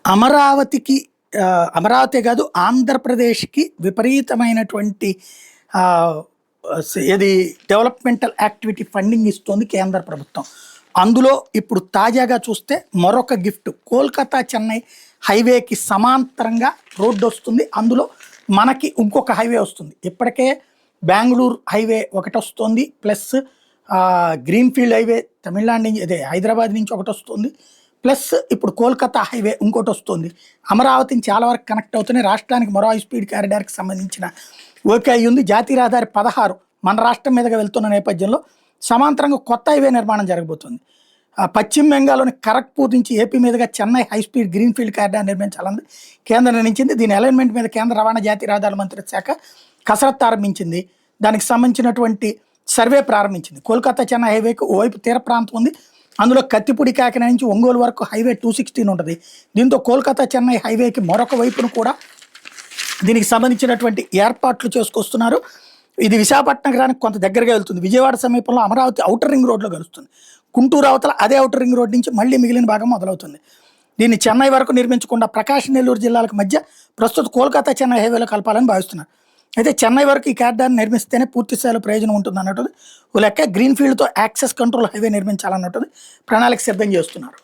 అమరావతికి అమరావతే కాదు ఆంధ్రప్రదేశ్‌కి విపరీతమైనటువంటి ఆహ్, ఏది డెవలప్‌మెంటల్ యాక్టివిటీ ఫండింగ్ ఇస్తోంది కేంద్ర ప్రభుత్వం. అందులో ఇప్పుడు తాజాగా చూస్తే మరొక గిఫ్ట్ కోల్‌కతా, చెన్నై హైవేకి సమాంతరంగా రోడ్డొస్తుంది. అందులో మనకి ఇంకొక హైవే వస్తుంది. ఇప్పటికే బెంగుళూరు హైవే ఒకటొస్తోంది. ప్లస్ గ్రీన్‌ఫీల్డ్ హైవే తమిళనాడు నుంచి అదే హైదరాబాద్ నుంచి ఒకటొస్తుంది. ప్లస్ ఇప్పుడు కోల్‌కతా హైవే ఇంకోటొస్తుంది. అమరావతిని చాలా వరకు కనెక్ట్ అవుతున్నాయి. రాష్ట్రానికి మరో హై స్పీడ్ కారిడార్‌కి సంబంధించిన ఓకే అయ్యింది. జాతీయ రహదారి 16 మన రాష్ట్రం మీదుగా వెళ్తున్న నేపథ్యంలో సమాంతరంగా కొత్త హైవే నిర్మాణం జరగబోతుంది. పశ్చిమ బెంగాల్‌లోని ఖరగ్‌పూర్ నుంచి ఏపీ మీదుగా Chennai high speed greenfield corridor నిర్మించాలని కేంద్రం నిర్ణయించింది. దీని అలైన్‌మెంట్ మీద కేంద్ర రవాణా జాతీయ రహదారుల మంత్రిత్వ శాఖ కసరత్తు ఆరంభించింది. దానికి సంబంధించినటువంటి సర్వే ప్రారంభించింది. కోల్‌కతా, చెన్నై హైవేకి ఓవైపు తీర ప్రాంతం ఉంది. అందులో కత్తిపూడి, కాకినాడ నుంచి ఒంగోలు వరకు హైవే 216 ఉంటుంది. దీంతో కోల్‌కతా, చెన్నై హైవేకి మరొక వైపును కూడా దీనికి సంబంధించినటువంటి ఏర్పాట్లు చేసుకొస్తున్నారు. ఇది విశాఖపట్నం నగరానికి కొంత దగ్గరగా వెళ్తుంది. విజయవాడ సమీపంలో అమరావతి ఔటర్ రింగ్ రోడ్లో కలుస్తుంది. గుంటూరు అవతల అదే ఔటర్ రింగ్ రోడ్ నుంచి మళ్ళీ మిగిలిన భాగం మొదలవుతుంది. దీన్ని చెన్నై వరకు నిర్మించకుండా ప్రకాశం, నెల్లూరు జిల్లాలకు మధ్య ప్రస్తుత కోల్‌కతా, చెన్నై హైవేలో కలపాలని భావిస్తున్నారు. అయితే చెన్నై వరకు ఈ కారిడార్ని నిర్మిస్తేనే పూర్తి స్థాయిలో ప్రయోజనం ఉంటుంది అన్నట్టు ఓ లెక్క. గ్రీన్‌ఫీల్డ్‌తో యాక్సెస్ కంట్రోల్ హైవే నిర్మించాలన్నట్టు ప్రణాళిక సిద్ధం చేస్తున్నారు.